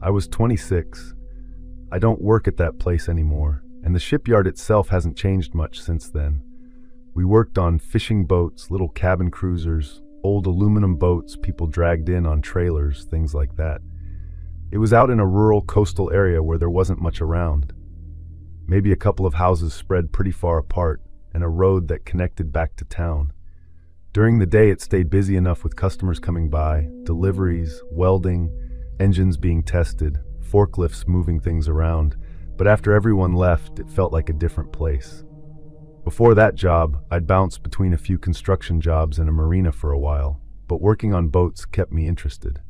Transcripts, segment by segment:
I was 26. I don't work at that place anymore, and the shipyard itself hasn't changed much since then. We worked on fishing boats, little cabin cruisers, old aluminum boats people dragged in on trailers, things like that. It was out in a rural coastal area where there wasn't much around. Maybe a couple of houses spread pretty far apart, and a road that connected back to town. During the day, it stayed busy enough with customers coming by, deliveries, welding, engines being tested, forklifts moving things around, but after everyone left, it felt like a different place. Before that job, I'd bounced between a few construction jobs and a marina for a while, but working on boats kept me interested.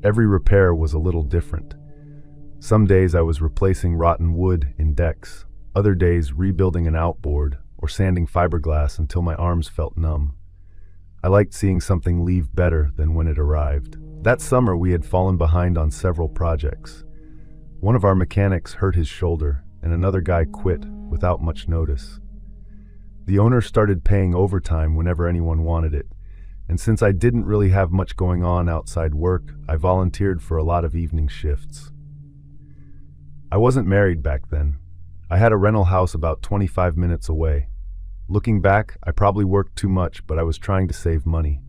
Every repair was a little different. Some days I was replacing rotten wood in decks, other days rebuilding an outboard or sanding fiberglass until my arms felt numb. I liked seeing something leave better than when it arrived. That summer we had fallen behind on several projects. One of our mechanics hurt his shoulder, and another guy quit without much notice. The owner started paying overtime whenever anyone wanted it, and since I didn't really have much going on outside work, I volunteered for a lot of evening shifts. I wasn't married back then. I had a rental house about 25 minutes away. Looking back, I probably worked too much, but I was trying to save money.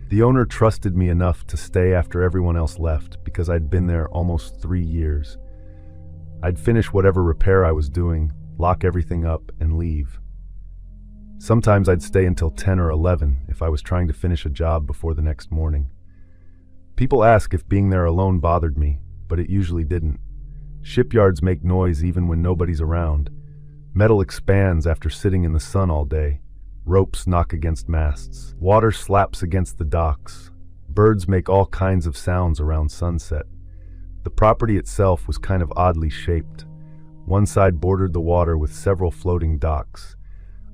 The owner trusted me enough to stay after everyone else left because I'd been there almost 3 years. I'd finish whatever repair I was doing, lock everything up, and leave. Sometimes I'd stay until 10 or 11 if I was trying to finish a job before the next morning. People ask if being there alone bothered me, but it usually didn't. Shipyards make noise even when nobody's around. Metal expands after sitting in the sun all day. Ropes knock against masts. Water slaps against the docks. Birds make all kinds of sounds around sunset. The property itself was kind of oddly shaped. One side bordered the water with several floating docks.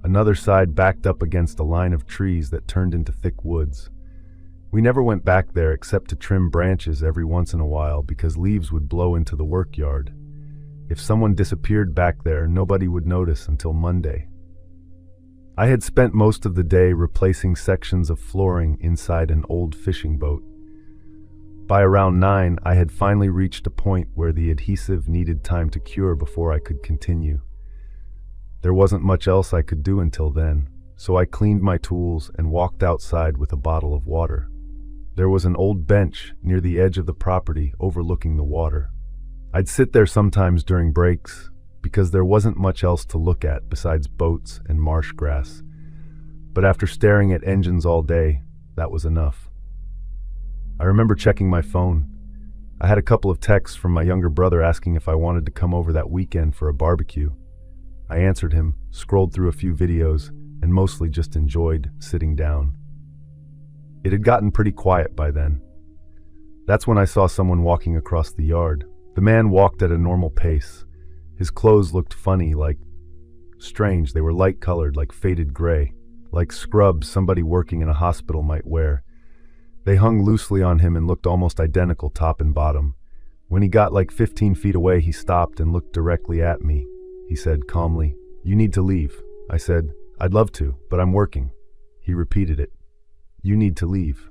Another side backed up against a line of trees that turned into thick woods. We never went back there except to trim branches every once in a while because leaves would blow into the work yard. If someone disappeared back there, nobody would notice until Monday. I had spent most of the day replacing sections of flooring inside an old fishing boat. By around 9, I had finally reached a point where the adhesive needed time to cure before I could continue. There wasn't much else I could do until then, so I cleaned my tools and walked outside with a bottle of water. There was an old bench near the edge of the property overlooking the water. I'd sit there sometimes during breaks because there wasn't much else to look at besides boats and marsh grass. But after staring at engines all day, that was enough. I remember checking my phone. I had a couple of texts from my younger brother asking if I wanted to come over that weekend for a barbecue. I answered him, scrolled through a few videos, and mostly just enjoyed sitting down. It had gotten pretty quiet by then. That's when I saw someone walking across the yard. The man walked at a normal pace. His clothes looked funny, strange. They were light-colored, like faded gray, like scrubs somebody working in a hospital might wear. They hung loosely on him and looked almost identical top and bottom. When he got like 15 feet away, he stopped and looked directly at me. He said calmly, "You need to leave." I said, "I'd love to, but I'm working." He repeated it. "You need to leave."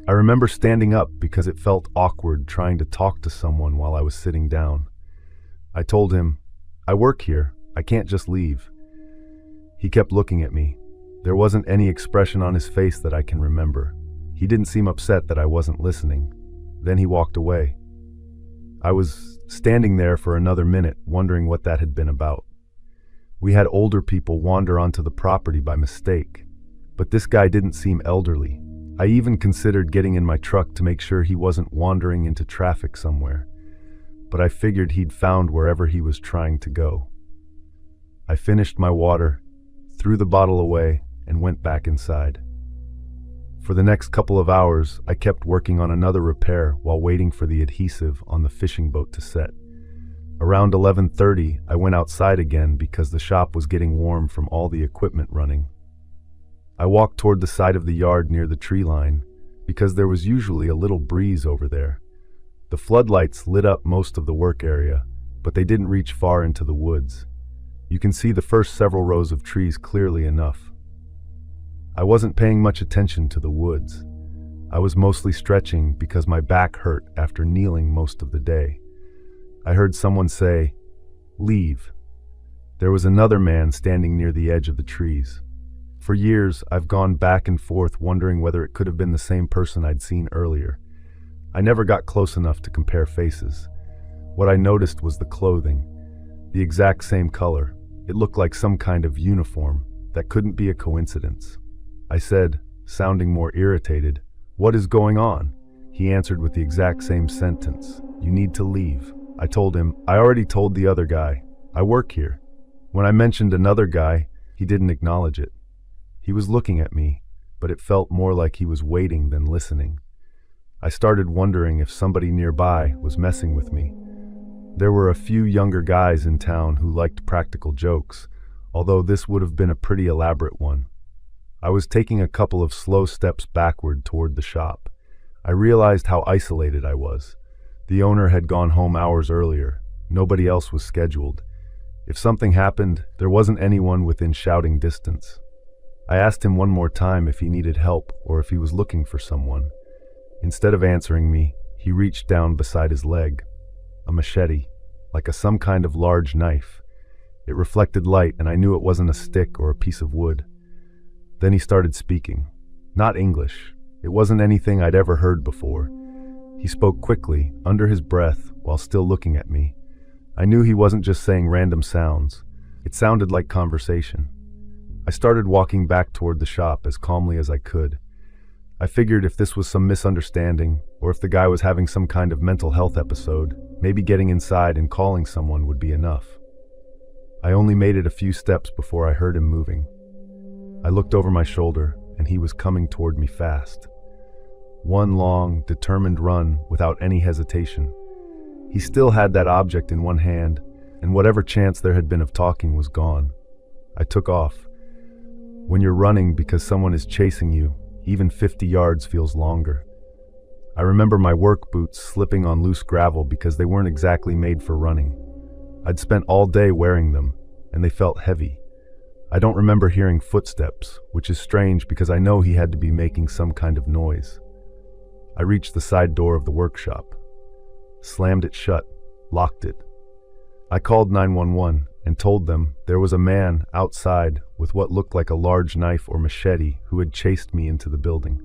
I remember standing up because it felt awkward trying to talk to someone while I was sitting down. I told him, "I work here. I can't just leave." He kept looking at me. There wasn't any expression on his face that I can remember. He didn't seem upset that I wasn't listening. Then he walked away. I was standing there for another minute, wondering what that had been about. We had older people wander onto the property by mistake, but this guy didn't seem elderly. I even considered getting in my truck to make sure he wasn't wandering into traffic somewhere, but I figured he'd found wherever he was trying to go. I finished my water, threw the bottle away, and went back inside. For the next couple of hours, I kept working on another repair while waiting for the adhesive on the fishing boat to set. Around 11:30, I went outside again because the shop was getting warm from all the equipment running. I walked toward the side of the yard near the tree line because there was usually a little breeze over there. The floodlights lit up most of the work area, but they didn't reach far into the woods. You can see the first several rows of trees clearly enough. I wasn't paying much attention to the woods. I was mostly stretching because my back hurt after kneeling most of the day. I heard someone say, "Leave." There was another man standing near the edge of the trees. For years, I've gone back and forth wondering whether it could have been the same person I'd seen earlier. I never got close enough to compare faces. What I noticed was the clothing. The exact same color. It looked like some kind of uniform. That couldn't be a coincidence. I said, sounding more irritated, "What is going on?" He answered with the exact same sentence, "You need to leave." I told him, "I already told the other guy. I work here." When I mentioned another guy, he didn't acknowledge it. He was looking at me, but it felt more like he was waiting than listening. I started wondering if somebody nearby was messing with me. There were a few younger guys in town who liked practical jokes, although this would have been a pretty elaborate one. I was taking a couple of slow steps backward toward the shop. I realized how isolated I was. The owner had gone home hours earlier. Nobody else was scheduled. If something happened, there wasn't anyone within shouting distance. I asked him one more time if he needed help or if he was looking for someone. Instead of answering me, he reached down beside his leg. A machete, like some kind of large knife. It reflected light and I knew it wasn't a stick or a piece of wood. Then he started speaking. Not English. It wasn't anything I'd ever heard before. He spoke quickly, under his breath, while still looking at me. I knew he wasn't just saying random sounds. It sounded like conversation. I started walking back toward the shop as calmly as I could. I figured if this was some misunderstanding, or if the guy was having some kind of mental health episode, maybe getting inside and calling someone would be enough. I only made it a few steps before I heard him moving. I looked over my shoulder, and he was coming toward me fast. One long, determined run without any hesitation. He still had that object in one hand, and whatever chance there had been of talking was gone. I took off. When you're running because someone is chasing you, even 50 yards feels longer. I remember my work boots slipping on loose gravel because they weren't exactly made for running. I'd spent all day wearing them, and they felt heavy. I don't remember hearing footsteps, which is strange because I know he had to be making some kind of noise. I reached the side door of the workshop, slammed it shut, locked it. I called 911 and told them there was a man outside with what looked like a large knife or machete who had chased me into the building.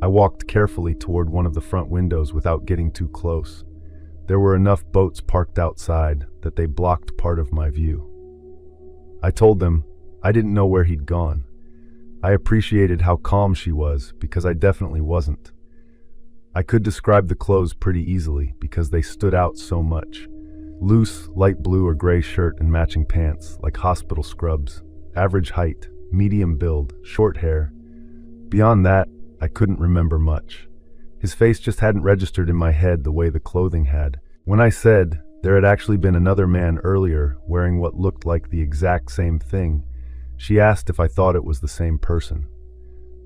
I walked carefully toward one of the front windows without getting too close. There were enough boats parked outside that they blocked part of my view. I told them I didn't know where he'd gone. I appreciated how calm she was because I definitely wasn't. I could describe the clothes pretty easily because they stood out so much. Loose, light blue or gray shirt and matching pants, like hospital scrubs. Average height, medium build, short hair. Beyond that, I couldn't remember much. His face just hadn't registered in my head the way the clothing had. When I said there had actually been another man earlier wearing what looked like the exact same thing, she asked if I thought it was the same person.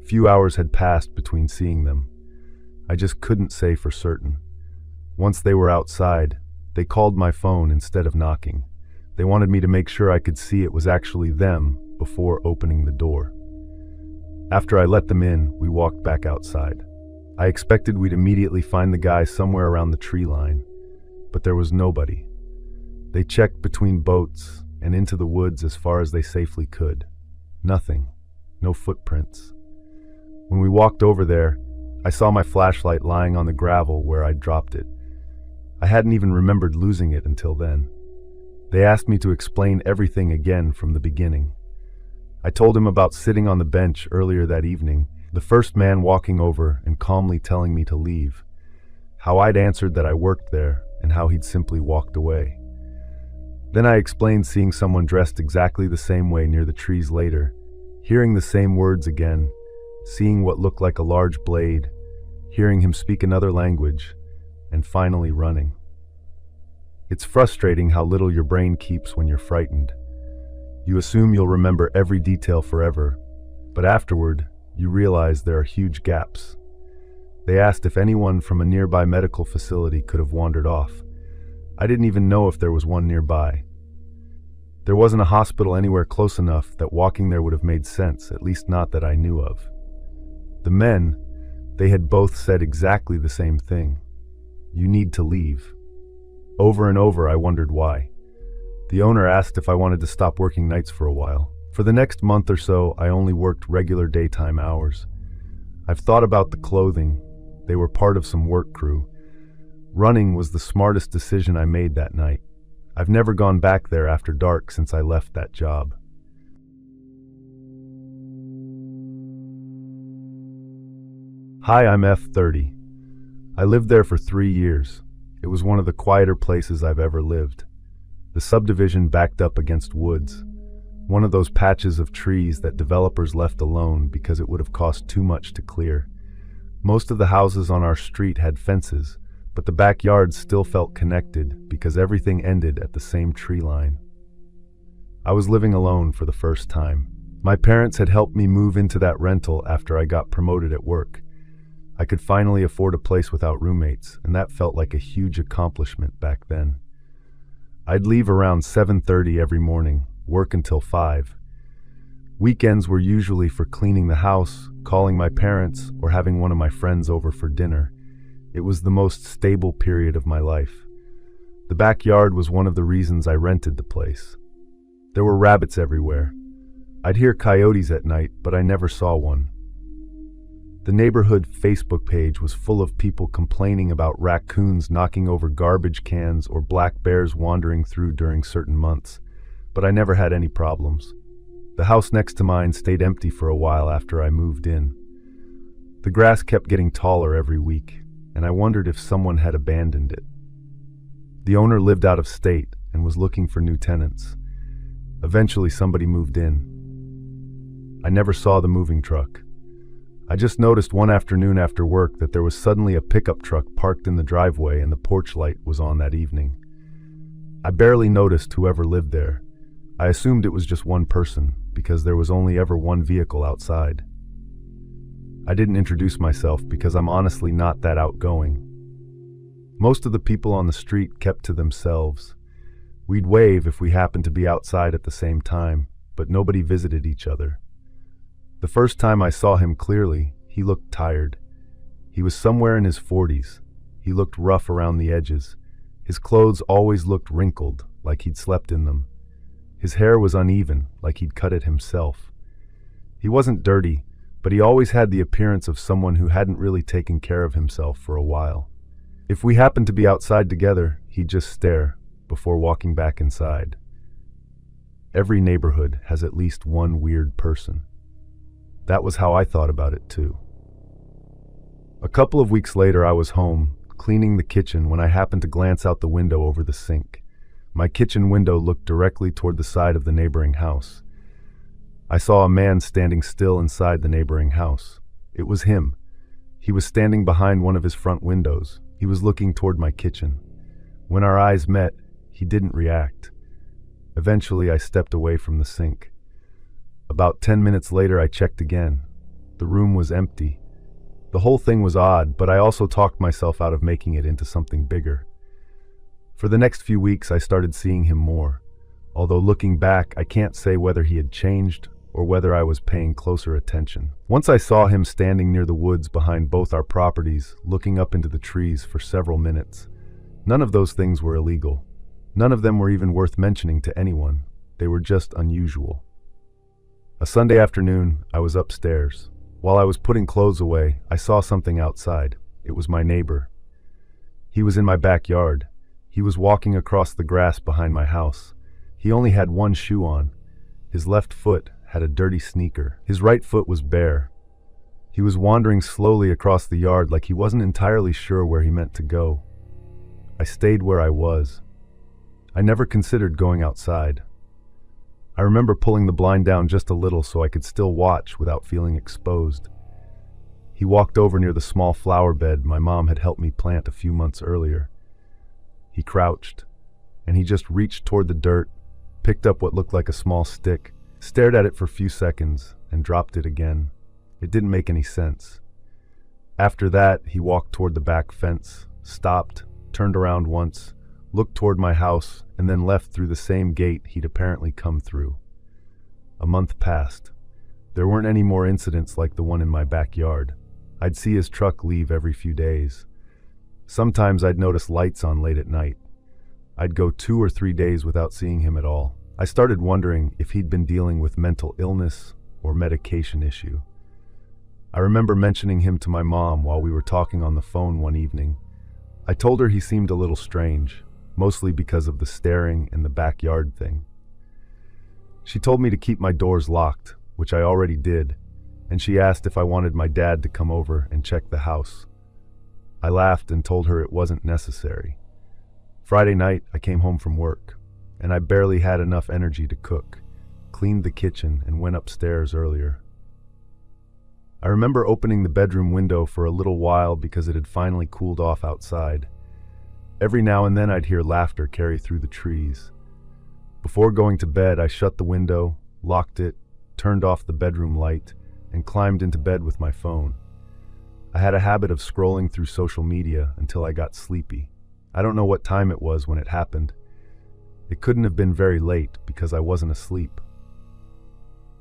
Few hours had passed between seeing them. I just couldn't say for certain. Once they were outside, they called my phone instead of knocking. They wanted me to make sure I could see it was actually them before opening the door. After I let them in, we walked back outside. I expected we'd immediately find the guy somewhere around the tree line, but there was nobody. They checked between boats and into the woods as far as they safely could. Nothing. No footprints. When we walked over there, I saw my flashlight lying on the gravel where I'd dropped it. I hadn't even remembered losing it until then. They asked me to explain everything again from the beginning. I told him about sitting on the bench earlier that evening, the first man walking over and calmly telling me to leave, how I'd answered that I worked there, and how he'd simply walked away. Then I explained seeing someone dressed exactly the same way near the trees later, hearing the same words again, seeing what looked like a large blade, hearing him speak another language, and finally running. It's frustrating how little your brain keeps when you're frightened. You assume you'll remember every detail forever, but afterward, you realize there are huge gaps. They asked if anyone from a nearby medical facility could have wandered off. I didn't even know if there was one nearby. There wasn't a hospital anywhere close enough that walking there would have made sense, at least not that I knew of. The men, They had both said exactly the same thing. You need to leave. Over and over, I wondered why. The owner asked if I wanted to stop working nights for a while. For the next month or so, I only worked regular daytime hours. I've thought about the clothing. They were part of some work crew. Running was the smartest decision I made that night. I've never gone back there after dark since I left that job. Hi, I'm F30. I lived there for 3 years. It was one of the quieter places I've ever lived. The subdivision backed up against woods, one of those patches of trees that developers left alone because it would have cost too much to clear. Most of the houses on our street had fences, but the backyards still felt connected because everything ended at the same tree line. I was living alone for the first time. My parents had helped me move into that rental after I got promoted at work. I could finally afford a place without roommates, and that felt like a huge accomplishment back then. I'd leave around 7:30 every morning, work until 5. Weekends were usually for cleaning the house, calling my parents, or having one of my friends over for dinner. It was the most stable period of my life. The backyard was one of the reasons I rented the place. There were rabbits everywhere. I'd hear coyotes at night, but I never saw one. The neighborhood Facebook page was full of people complaining about raccoons knocking over garbage cans or black bears wandering through during certain months, but I never had any problems. The house next to mine stayed empty for a while after I moved in. The grass kept getting taller every week, and I wondered if someone had abandoned it. The owner lived out of state and was looking for new tenants. Eventually somebody moved in. I never saw the moving truck. I just noticed one afternoon after work that there was suddenly a pickup truck parked in the driveway and the porch light was on that evening. I barely noticed whoever lived there. I assumed it was just one person because there was only ever one vehicle outside. I didn't introduce myself because I'm honestly not that outgoing. Most of the people on the street kept to themselves. We'd wave if we happened to be outside at the same time, but nobody visited each other. The first time I saw him clearly, he looked tired. He was somewhere in his 40s. He looked rough around the edges. His clothes always looked wrinkled, like he'd slept in them. His hair was uneven, like he'd cut it himself. He wasn't dirty, but he always had the appearance of someone who hadn't really taken care of himself for a while. If we happened to be outside together, he'd just stare before walking back inside. Every neighborhood has at least one weird person. That was how I thought about it too. A couple of weeks later, I was home, cleaning the kitchen when I happened to glance out the window over the sink. My kitchen window looked directly toward the side of the neighboring house. I saw a man standing still inside the neighboring house. It was him. He was standing behind one of his front windows. He was looking toward my kitchen. When our eyes met, he didn't react. Eventually, I stepped away from the sink. About 10 minutes later, I checked again. The room was empty. The whole thing was odd, but I also talked myself out of making it into something bigger. For the next few weeks, I started seeing him more. Although looking back, I can't say whether he had changed or whether I was paying closer attention. Once I saw him standing near the woods behind both our properties, looking up into the trees for several minutes. None of those things were illegal. None of them were even worth mentioning to anyone. They were just unusual. A Sunday afternoon, I was upstairs. While I was putting clothes away, I saw something outside. It was my neighbor. He was in my backyard. He was walking across the grass behind my house. He only had one shoe on. His left foot had a dirty sneaker. His right foot was bare. He was wandering slowly across the yard like he wasn't entirely sure where he meant to go. I stayed where I was. I never considered going outside. I remember pulling the blind down just a little so I could still watch without feeling exposed. He walked over near the small flower bed my mom had helped me plant a few months earlier. He crouched, and he just reached toward the dirt, picked up what looked like a small stick, stared at it for a few seconds, and dropped it again. It didn't make any sense. After that, he walked toward the back fence, stopped, turned around once, looked toward my house, and then left through the same gate he'd apparently come through. A month passed. There weren't any more incidents like the one in my backyard. I'd see his truck leave every few days. Sometimes I'd notice lights on late at night. I'd go 2 or 3 days without seeing him at all. I started wondering if he'd been dealing with mental illness or medication issue. I remember mentioning him to my mom while we were talking on the phone one evening. I told her he seemed a little strange, mostly because of the staring and the backyard thing. She told me to keep my doors locked, which I already did, and she asked if I wanted my dad to come over and check the house. I laughed and told her it wasn't necessary. Friday night, I came home from work, and I barely had enough energy to cook, cleaned the kitchen, and went upstairs earlier. I remember opening the bedroom window for a little while because it had finally cooled off outside. Every now and then I'd hear laughter carry through the trees. Before going to bed, I shut the window, locked it, turned off the bedroom light, and climbed into bed with my phone. I had a habit of scrolling through social media until I got sleepy. I don't know what time it was when it happened. It couldn't have been very late because I wasn't asleep.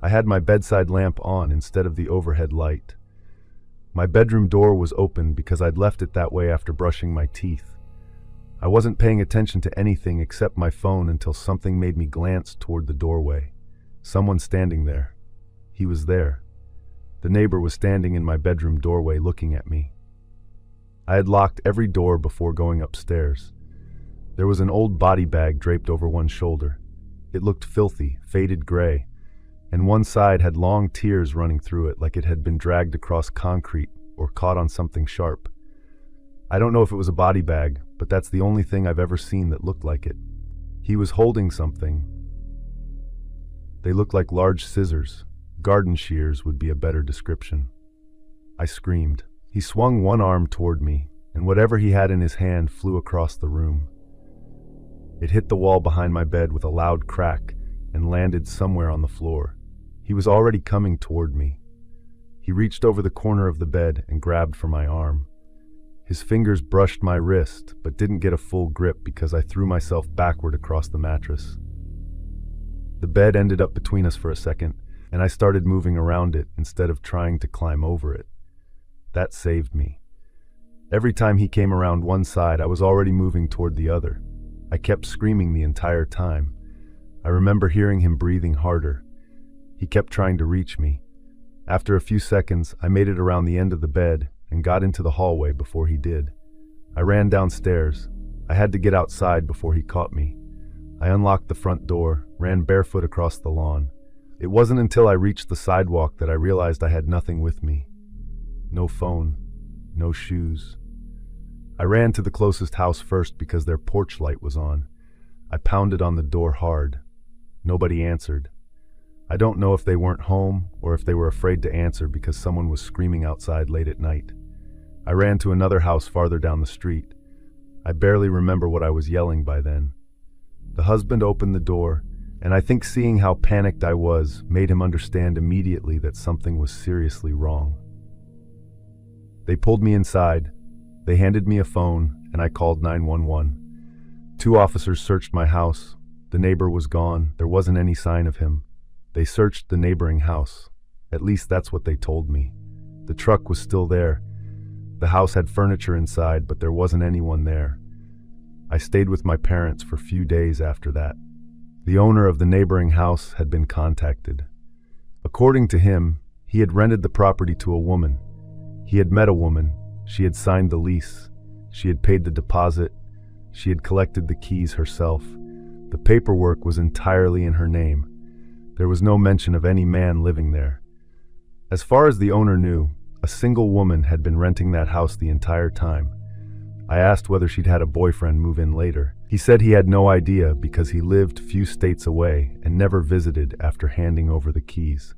I had my bedside lamp on instead of the overhead light. My bedroom door was open because I'd left it that way after brushing my teeth. I wasn't paying attention to anything except my phone until something made me glance toward the doorway. Someone standing there. He was there. The neighbor was standing in my bedroom doorway looking at me. I had locked every door before going upstairs. There was an old body bag draped over one shoulder. It looked filthy, faded gray, and one side had long tears running through it like it had been dragged across concrete or caught on something sharp. I don't know if it was a body bag, but that's the only thing I've ever seen that looked like it. He was holding something. They looked like large scissors. Garden shears would be a better description. I screamed. He swung one arm toward me, and whatever he had in his hand flew across the room. It hit the wall behind my bed with a loud crack and landed somewhere on the floor. He was already coming toward me. He reached over the corner of the bed and grabbed for my arm. His fingers brushed my wrist, but didn't get a full grip because I threw myself backward across the mattress. The bed ended up between us for a second, and I started moving around it instead of trying to climb over it. That saved me. Every time he came around one side, I was already moving toward the other. I kept screaming the entire time. I remember hearing him breathing harder. He kept trying to reach me. After a few seconds, I made it around the end of the bed and got into the hallway before he did. I ran downstairs. I had to get outside before he caught me. I unlocked the front door, ran barefoot across the lawn. It wasn't until I reached the sidewalk that I realized I had nothing with me. No phone, no shoes. I ran to the closest house first because their porch light was on. I pounded on the door hard. Nobody answered. I don't know if they weren't home or if they were afraid to answer because someone was screaming outside late at night. I ran to another house farther down the street. I barely remember what I was yelling by then. The husband opened the door, and I think seeing how panicked I was made him understand immediately that something was seriously wrong. They pulled me inside. They handed me a phone, and I called 911. 2 officers searched my house. The neighbor was gone. There wasn't any sign of him. They searched the neighboring house. At least that's what they told me. The truck was still there. The house had furniture inside, but there wasn't anyone there. I stayed with my parents for a few days after that. The owner of the neighboring house had been contacted. According to him, he had rented the property to a woman. He had met a woman. She had signed the lease. She had paid the deposit. She had collected the keys herself. The paperwork was entirely in her name. There was no mention of any man living there. As far as the owner knew, a single woman had been renting that house the entire time. I asked whether she'd had a boyfriend move in later. He said he had no idea because he lived few states away and never visited after handing over the keys.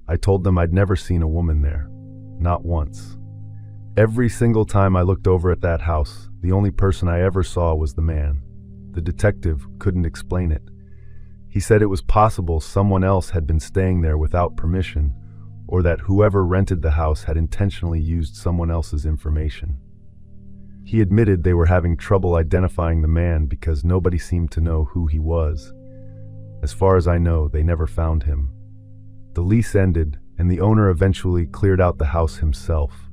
I told them I'd never seen a woman there. Not once. Every single time I looked over at that house, the only person I ever saw was the man. The detective couldn't explain it. He said it was possible someone else had been staying there without permission, or that whoever rented the house had intentionally used someone else's information. He admitted they were having trouble identifying the man because nobody seemed to know who he was. As far as I know, they never found him. The lease ended, and the owner eventually cleared out the house himself.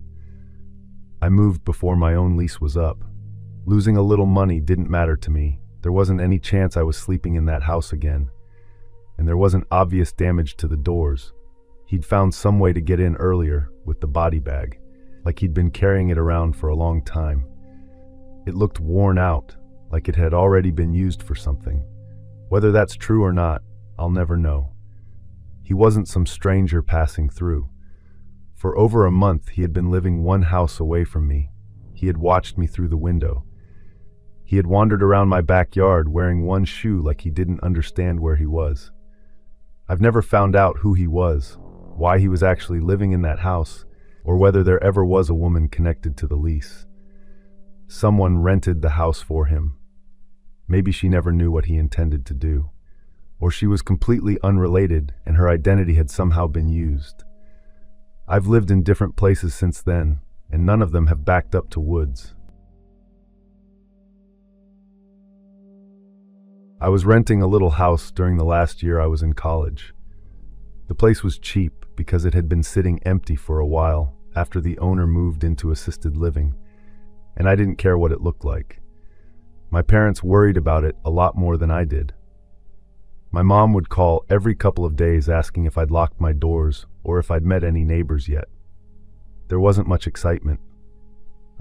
I moved before my own lease was up. Losing a little money didn't matter to me. There wasn't any chance I was sleeping in that house again. And there wasn't obvious damage to the doors. He'd found some way to get in earlier with the body bag, like he'd been carrying it around for a long time. It looked worn out, like it had already been used for something. Whether that's true or not, I'll never know. He wasn't some stranger passing through. For over a month, he had been living one house away from me. He had watched me through the window. He had wandered around my backyard wearing one shoe like he didn't understand where he was. I've never found out who he was, why he was actually living in that house, or whether there ever was a woman connected to the lease. Someone rented the house for him. Maybe she never knew what he intended to do. Or she was completely unrelated and her identity had somehow been used. I've lived in different places since then, and none of them have backed up to woods. I was renting a little house during the last year I was in college. The place was cheap because it had been sitting empty for a while after the owner moved into assisted living, and I didn't care what it looked like. My parents worried about it a lot more than I did. My mom would call every couple of days asking if I'd locked my doors or if I'd met any neighbors yet. There wasn't much excitement.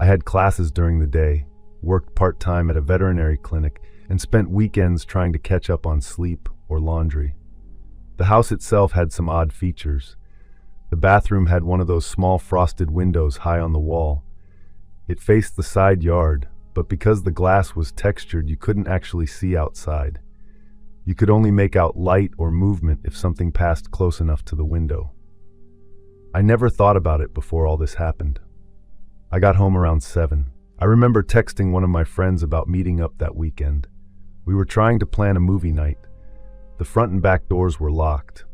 I had classes during the day, worked part-time at a veterinary clinic, and spent weekends trying to catch up on sleep or laundry. The house itself had some odd features. The bathroom had one of those small frosted windows high on the wall. It faced the side yard, but because the glass was textured, you couldn't actually see outside. You could only make out light or movement if something passed close enough to the window. I never thought about it before all this happened. I got home around 7. I remember texting one of my friends about meeting up that weekend. We were trying to plan a movie night. The front and back doors were locked.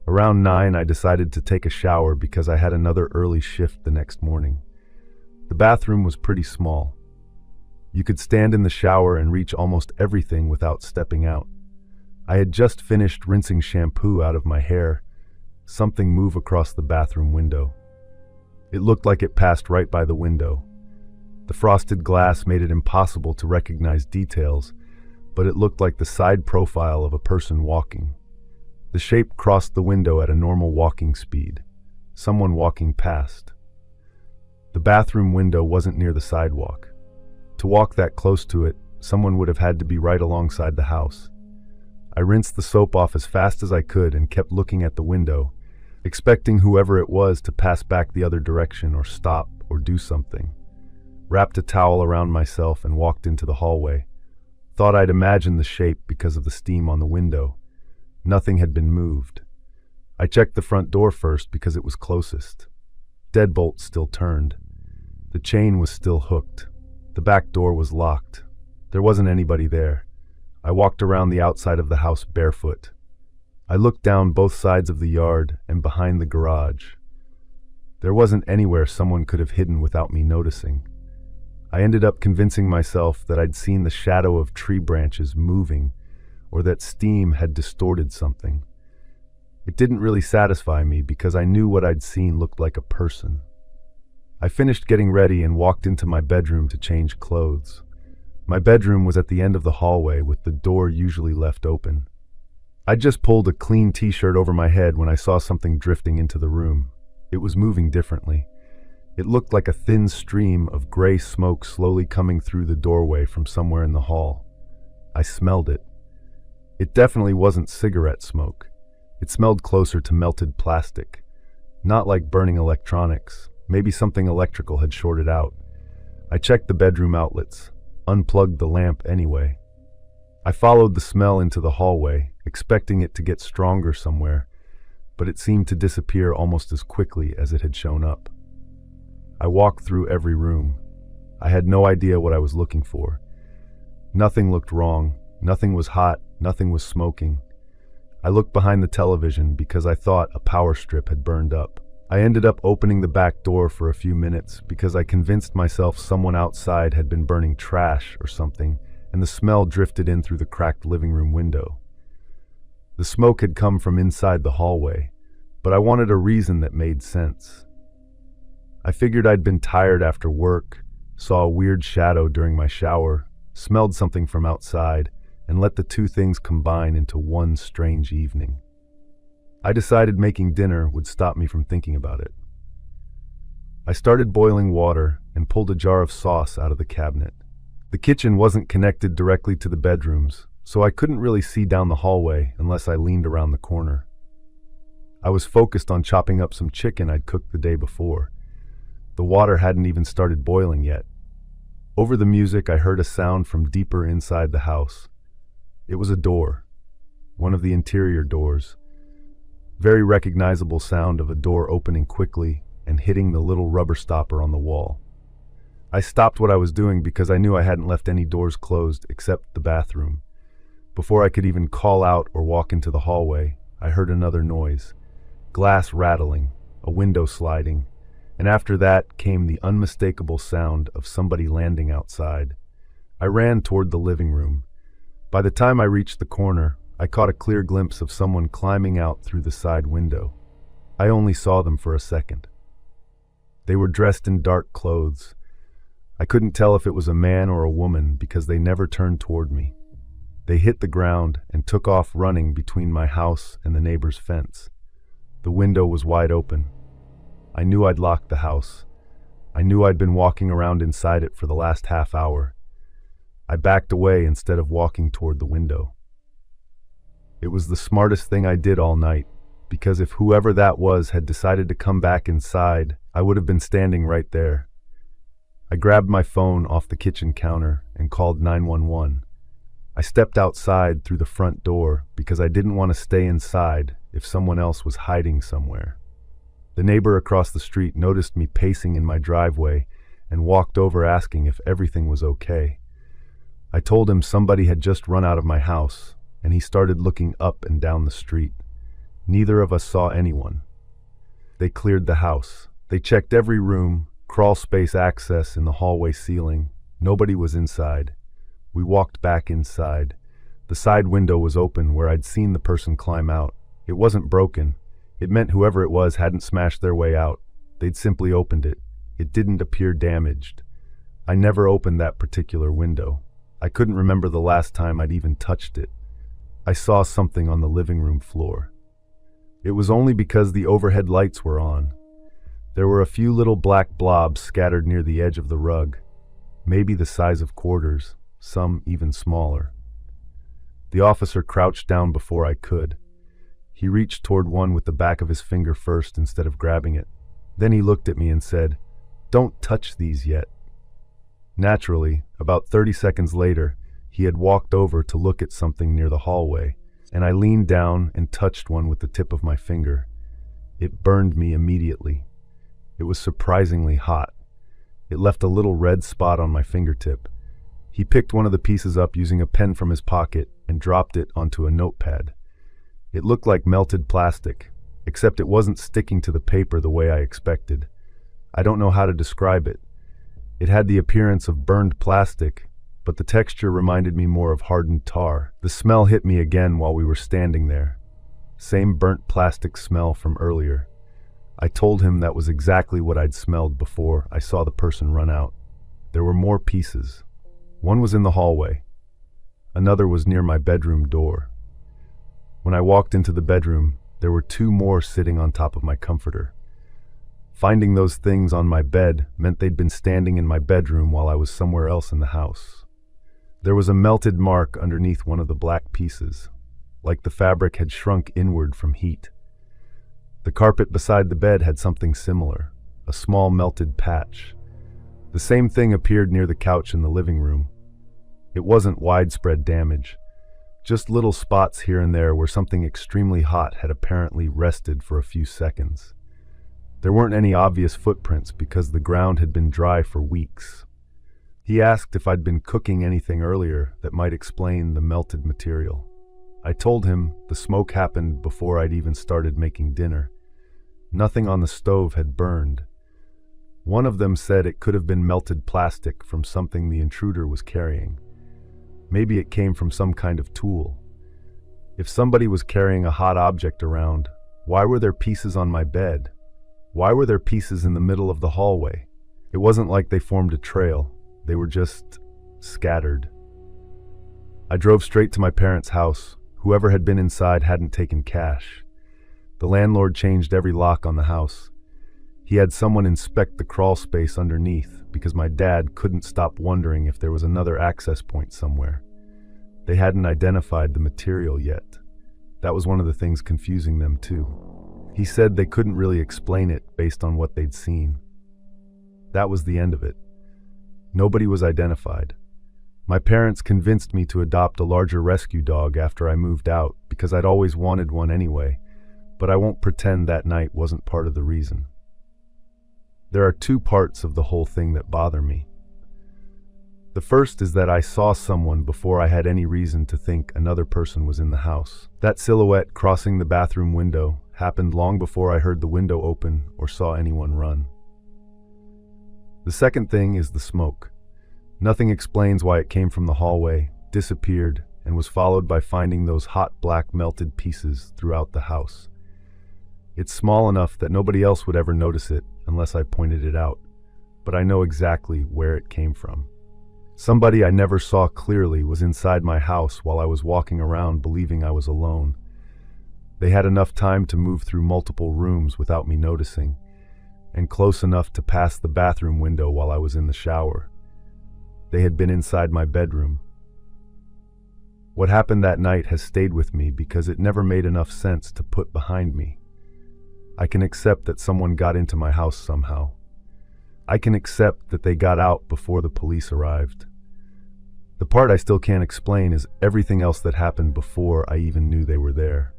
Around 9, I decided to take a shower because I had another early shift the next morning. The bathroom was pretty small. You could stand in the shower and reach almost everything without stepping out. I had just finished rinsing shampoo out of my hair. Something moved across the bathroom window. It looked like it passed right by the window. The frosted glass made it impossible to recognize details, but it looked like the side profile of a person walking. The shape crossed the window at a normal walking speed. Someone walking past. The bathroom window wasn't near the sidewalk. To walk that close to it, someone would have had to be right alongside the house. I rinsed the soap off as fast as I could and kept looking at the window, expecting whoever it was to pass back the other direction or stop or do something. Wrapped a towel around myself and walked into the hallway. Thought I'd imagined the shape because of the steam on the window. Nothing had been moved. I checked the front door first because it was closest. Deadbolt still turned. The chain was still hooked. The back door was locked. There wasn't anybody there. I walked around the outside of the house barefoot. I looked down both sides of the yard and behind the garage. There wasn't anywhere someone could have hidden without me noticing. I ended up convincing myself that I'd seen the shadow of tree branches moving, or that steam had distorted something. It didn't really satisfy me because I knew what I'd seen looked like a person. I finished getting ready and walked into my bedroom to change clothes. My bedroom was at the end of the hallway with the door usually left open. I just pulled a clean t-shirt over my head when I saw something drifting into the room. It was moving differently. It looked like a thin stream of gray smoke slowly coming through the doorway from somewhere in the hall. I smelled it. It definitely wasn't cigarette smoke. It smelled closer to melted plastic. Not like burning electronics. Maybe something electrical had shorted out. I checked the bedroom outlets, unplugged the lamp anyway. I followed the smell into the hallway, expecting it to get stronger somewhere, but it seemed to disappear almost as quickly as it had shown up. I walked through every room. I had no idea what I was looking for. Nothing looked wrong. Nothing was hot. Nothing was smoking. I looked behind the television because I thought a power strip had burned up. I ended up opening the back door for a few minutes because I convinced myself someone outside had been burning trash or something, and the smell drifted in through the cracked living room window. The smoke had come from inside the hallway, but I wanted a reason that made sense. I figured I'd been tired after work, saw a weird shadow during my shower, smelled something from outside, and let the two things combine into one strange evening. I decided making dinner would stop me from thinking about it. I started boiling water and pulled a jar of sauce out of the cabinet. The kitchen wasn't connected directly to the bedrooms, so I couldn't really see down the hallway unless I leaned around the corner. I was focused on chopping up some chicken I'd cooked the day before. The water hadn't even started boiling yet. Over the music, I heard a sound from deeper inside the house. It was a door, one of the interior doors. Very recognizable sound of a door opening quickly and hitting the little rubber stopper on the wall. I stopped what I was doing because I knew I hadn't left any doors closed except the bathroom. Before I could even call out or walk into the hallway, I heard another noise. Glass rattling, a window sliding, and after that came the unmistakable sound of somebody landing outside. I ran toward the living room. By the time I reached the corner, I caught a clear glimpse of someone climbing out through the side window. I only saw them for a second. They were dressed in dark clothes. I couldn't tell if it was a man or a woman because they never turned toward me. They hit the ground and took off running between my house and the neighbor's fence. The window was wide open. I knew I'd locked the house. I knew I'd been walking around inside it for the last half hour. I backed away instead of walking toward the window. It was the smartest thing I did all night, because if whoever that was had decided to come back inside, I would have been standing right there. I grabbed my phone off the kitchen counter and called 911. I stepped outside through the front door because I didn't want to stay inside if someone else was hiding somewhere. The neighbor across the street noticed me pacing in my driveway and walked over asking if everything was okay. I told him somebody had just run out of my house, and he started looking up and down the street. Neither of us saw anyone. They cleared the house. They checked every room, crawl space access in the hallway ceiling. Nobody was inside. We walked back inside. The side window was open where I'd seen the person climb out. It wasn't broken. It meant whoever it was hadn't smashed their way out. They'd simply opened it. It didn't appear damaged. I never opened that particular window. I couldn't remember the last time I'd even touched it. I saw something on the living room floor. It was only because the overhead lights were on. There were a few little black blobs scattered near the edge of the rug, maybe the size of quarters, some even smaller. The officer crouched down before I could. He reached toward one with the back of his finger first instead of grabbing it. Then he looked at me and said, "Don't touch these yet." Naturally, about 30 seconds later, he had walked over to look at something near the hallway, and I leaned down and touched one with the tip of my finger. It burned me immediately. It was surprisingly hot. It left a little red spot on my fingertip. He picked one of the pieces up using a pen from his pocket and dropped it onto a notepad. It looked like melted plastic, except it wasn't sticking to the paper the way I expected. I don't know how to describe it. It had the appearance of burned plastic, but the texture reminded me more of hardened tar. The smell hit me again while we were standing there. Same burnt plastic smell from earlier. I told him that was exactly what I'd smelled before I saw the person run out. There were more pieces. One was in the hallway. Another was near my bedroom door. When I walked into the bedroom, there were two more sitting on top of my comforter. Finding those things on my bed meant they'd been standing in my bedroom while I was somewhere else in the house. There was a melted mark underneath one of the black pieces, like the fabric had shrunk inward from heat. The carpet beside the bed had something similar, a small melted patch. The same thing appeared near the couch in the living room. It wasn't widespread damage, just little spots here and there where something extremely hot had apparently rested for a few seconds. There weren't any obvious footprints because the ground had been dry for weeks. He asked if I'd been cooking anything earlier that might explain the melted material. I told him the smoke happened before I'd even started making dinner. Nothing on the stove had burned. One of them said it could have been melted plastic from something the intruder was carrying. Maybe it came from some kind of tool. If somebody was carrying a hot object around, why were there pieces on my bed? Why were there pieces in the middle of the hallway? It wasn't like they formed a trail. They were just scattered. I drove straight to my parents' house. Whoever had been inside hadn't taken cash. The landlord changed every lock on the house. He had someone inspect the crawl space underneath because my dad couldn't stop wondering if there was another access point somewhere. They hadn't identified the material yet. That was one of the things confusing them too. He said they couldn't really explain it based on what they'd seen. That was the end of it. Nobody was identified. My parents convinced me to adopt a larger rescue dog after I moved out because I'd always wanted one anyway, but I won't pretend that night wasn't part of the reason. There are two parts of the whole thing that bother me. The first is that I saw someone before I had any reason to think another person was in the house. That silhouette crossing the bathroom window happened long before I heard the window open or saw anyone run. The second thing is the smoke. Nothing explains why it came from the hallway, disappeared, and was followed by finding those hot black melted pieces throughout the house. It's small enough that nobody else would ever notice it unless I pointed it out, but I know exactly where it came from. Somebody I never saw clearly was inside my house while I was walking around believing I was alone. They had enough time to move through multiple rooms without me noticing, and close enough to pass the bathroom window while I was in the shower. They had been inside my bedroom. What happened that night has stayed with me because it never made enough sense to put behind me. I can accept that someone got into my house somehow. I can accept that they got out before the police arrived. The part I still can't explain is everything else that happened before I even knew they were there.